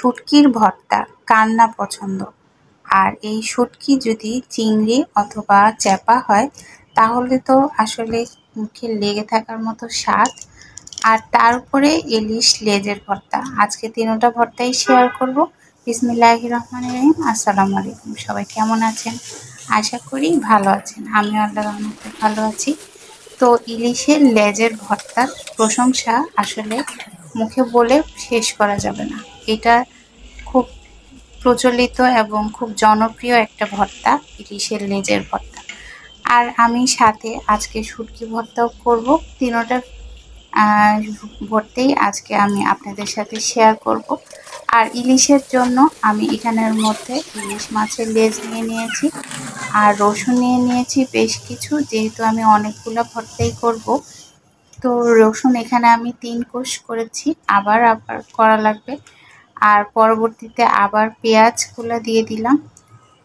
শুটকির ভর্তা কার না পছন্দ। আর এই শুটকি যদি চিংড়ি অথবা চ্যাপা হয় তাহলে তো আসলে মুখে লেগে থাকার মতো স্বাদ। আর তার উপরে ইলিশ লেজের ভর্তা। আজকে তিনটা ভর্তাই শেয়ার করব। বিসমিল্লাহির রহমানির রহিম। আসসালামু আলাইকুম। সবাই কেমন আছেন? আশা করি ভালো আছেন। আমি আল্লাহর রহমতে ভালো আছি। তো ইলিশের লেজের ভর্তার প্রশংসা আসলে মুখে বলে শেষ করা যাবে না। এটা খুব প্রচলিত এবং খুব জনপ্রিয় একটা ভর্তা, ইলিশের লেজের ভর্তা। আর আমি সাথে আজকে শুটকি ভর্তাও করব। তিনোটা ভর্তাই আজকে আমি আপনাদের সাথে শেয়ার করব। আর ইলিশের জন্য আমি এখানের মধ্যে ইলিশ মাছের লেজ নিয়ে নিয়েছি আর রসুন নিয়ে নিয়েছি বেশ কিছু, যেহেতু আমি অনেকগুলো ভর্তাই করব। তো রসুন এখানে আমি 3 কোষ করেছি, আবার করা লাগবে। আর পরবর্তীতে আবার পেঁয়াজগুলো দিয়ে দিলাম।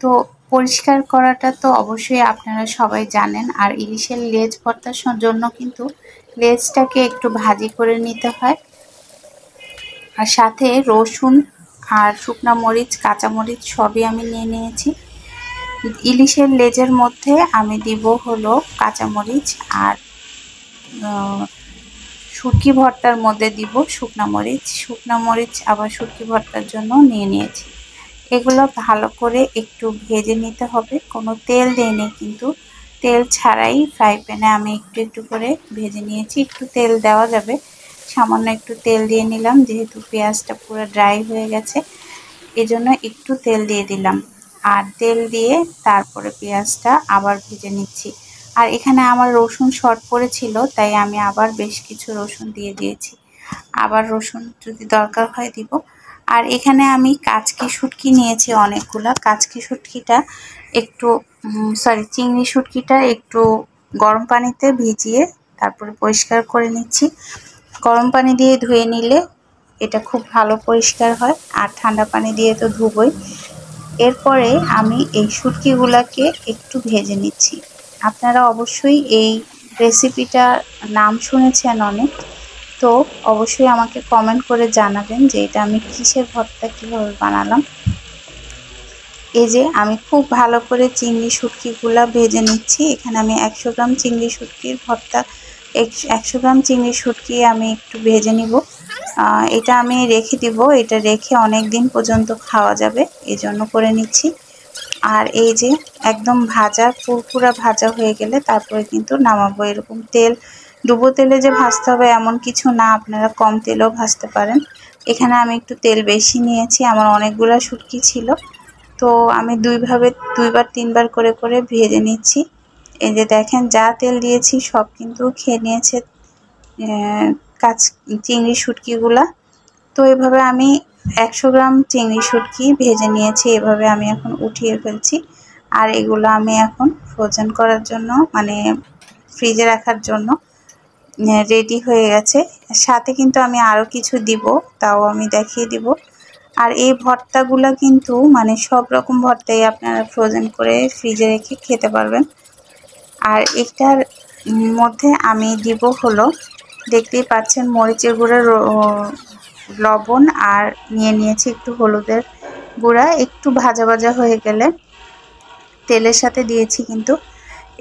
তো পরিষ্কার করাটা তো অবশ্যই আপনারা সবাই জানেন। আর ইলিশের লেজ ভর্তার জন্য কিন্তু লেজটাকে একটু ভাজি করে নিতে হয়। আর সাথে রসুন আর শুকনো মরিচ, কাঁচামরিচ সবই আমি নিয়ে নিয়েছি। ইলিশের লেজের মধ্যে আমি দিব হলো কাঁচামরিচ, আর শুটকি ভর্তার মধ্যে দিব শুকনো মরিচ আবার শুটকি ভর্তার জন্য নিয়ে নিয়েছি। এগুলো ভালো করে একটু ভেজে নিতে হবে। কোনো তেল দেইনি, কিন্তু তেল ছাড়াই ফ্রাই প্যানে আমি একটু একটু করে ভেজে নিয়েছি। একটু তেল দেওয়া যাবে, সামান্য একটু তেল দিয়ে নিলাম, যেহেতু পেঁয়াজটা পুরো ড্রাই হয়ে গেছে এজন্য একটু তেল দিয়ে দিলাম। আর তেল দিয়ে তারপরে পেঁয়াজটা আবার ভেজে নিচ্ছি। আর এখানে আমার রসুন শর্ট পড়েছিল, তাই আমি আবার বেশ কিছু রসুন দিয়ে দিয়েছি। আবার রসুন যদি দরকার হয় দিব। আর এখানে আমি কাচকি শুটকি নিয়েছি অনেকগুলা। কাচকি শুটকিটা একটু চিংড়ি শুটকিটা একটু গরম পানিতে ভিজিয়ে তারপরে পরিষ্কার করে নিচ্ছি। গরম পানি দিয়ে ধুয়ে নিলে এটা খুব ভালো পরিষ্কার হয়, আর ঠান্ডা পানি দিয়ে তো ধুবই। এরপরে আমি এই শুটকিগুলাকে একটু ভেজে নিচ্ছি। আপনারা অবশ্যই এই রেসিপিটার নাম শুনেছেন অনেক, তো অবশ্যই আমাকে কমেন্ট করে জানাবেন যে এটা আমি কিসের ভর্তা কীভাবে বানালাম। এই যে আমি খুব ভালো করে চিংড়ি শুটকিগুলা ভেজে নিচ্ছি। এখানে আমি 100 গ্রাম চিংড়ি শুটকির ভর্তা, 100 গ্রাম চিংড়ি শুটকি আমি একটু ভেজে নিব। এটা আমি রেখে দিব, এটা রেখে অনেক দিন পর্যন্ত খাওয়া যাবে, এই জন্য করে নিচ্ছি। আর এই যে একদম ভাজা, পুরপুরা ভাজা হয়ে গেলে তারপরে কিন্তু নামাবো। এরকম তেল, ডুবো তেলে যে ভাজতে হবে এমন কিছু না, আপনারা কম তেলেও ভাজতে পারেন। এখানে আমি একটু তেল বেশি নিয়েছি, আমার অনেকগুলো শুটকি ছিল, তো আমি দুইবার তিনবার করে করে ভেজে নিচ্ছি। এই যে দেখেন যা তেল দিয়েছি সব কিন্তু খেয়ে নিয়েছে চিংড়ি শুটকিগুলা। তো এভাবে আমি 100 গ্রাম চিংড়ি শুটকি ভেজে নিয়েছি, এভাবে আমি এখন উঠিয়ে ফেলছি। আর এগুলো আমি এখন ফ্রোজেন করার জন্য, মানে ফ্রিজে রাখার জন্য রেডি হয়ে গেছে। সাথে কিন্তু আমি আরও কিছু দিব, তাও আমি দেখিয়ে দিব। আর এই ভর্তাগুলো কিন্তু মানে সব রকম ভর্তাই আপনারা ফ্রোজেন করে ফ্রিজে রেখে খেতে পারবেন। আর এটার মধ্যে আমি দিব হলো, দেখতেই পাচ্ছেন, মরিচের গুঁড়া, লবণ, আর নিয়ে নিয়েছি একটু হলুদের গুঁড়া। একটু ভাজা ভাজা হয়ে গেলে, তেলের সাথে দিয়েছি কিন্তু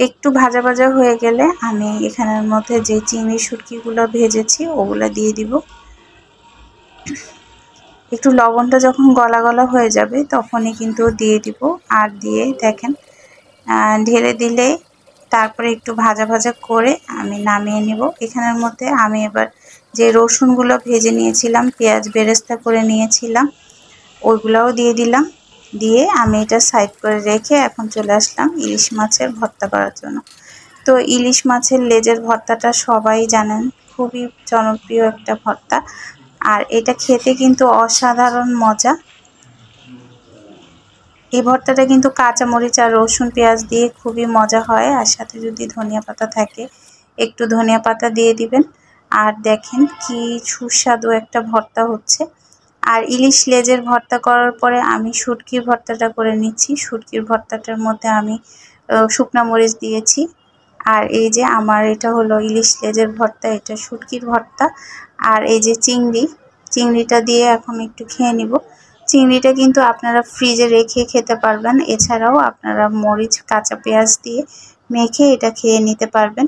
একটু ভাজা ভাজা হয়ে গেলে আমি এখানের মধ্যে যে চিংড়ি শুটকিগুলো ভেজেছি ওগুলো দিয়ে দিব। একটু লবণটা যখন গলা গলা হয়ে যাবে তখনই কিন্তু দিয়ে দিব। আর দিয়ে দেখেন ঢেলে দিলে তারপরে একটু ভাজা ভাজা করে আমি নামিয়ে নিব। এখানের মধ্যে আমি এবার যে রসুনগুলো ভেজে নিয়েছিলাম, পেঁয়াজ বেরেস্তা করে নিয়েছিলাম, ওইগুলাও দিয়ে দিলাম। দিয়ে আমি এটা সাইড করে রেখে এখন চলে আসলাম ইলিশ মাছের ভর্তা করার জন্য। তো ইলিশ মাছের লেজের ভর্তাটা সবাই জানেন, খুবই জনপ্রিয় একটা ভর্তা। আর এটা খেতে কিন্তু অসাধারণ মজা। এই ভর্তাটা কিন্তু কাঁচামরিচ আর রসুন পেঁয়াজ দিয়ে খুবই মজা হয়। আর সাথে যদি ধনিয়া পাতা থাকে একটু ধনিয়া পাতা দিয়ে দিবেন। আর দেখেন কি সুস্বাদু একটা ভর্তা হচ্ছে। আর ইলিশ লেজের ভর্তা করার পরে আমি শুটকির ভর্তাটা করে নিচ্ছি। শুটকির ভর্তাটার মধ্যে আমি শুকনো মরিচ দিয়েছি। আর এই যে আমার এটা হলো ইলিশ লেজের ভর্তা, এটা শুটকির ভর্তা। আর এই যে চিংড়িটা দিয়ে এখন একটু খেয়ে নিব। চিংড়িটা কিন্তু আপনারা ফ্রিজে রেখে খেতে পারবেন। এছাড়াও আপনারা মরিচ, কাঁচা পেঁয়াজ দিয়ে মেখে এটা খেয়ে নিতে পারবেন।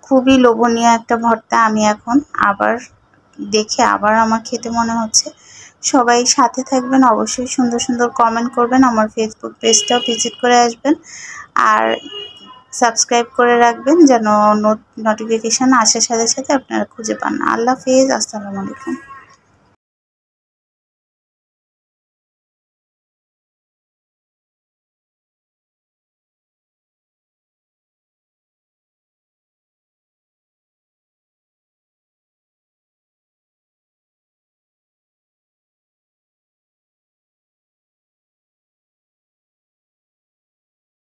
খুবই লোভনীয় একটা ভর্তা। আমি এখন আবার আমার খেতে মনে হচ্ছে। সবাই সাথে থাকবেন, অবশ্যই সুন্দর সুন্দর কমেন্ট করবেন, আমার ফেসবুক পেজটাও ভিজিট করে আসবেন, আর সাবস্ক্রাইব করে রাখবেন যেন নোটিফিকেশান আসার সাথে সাথে আপনারা খুঁজে পান। আল্লাহ হাফেজ, আসসালামু আলাইকুম।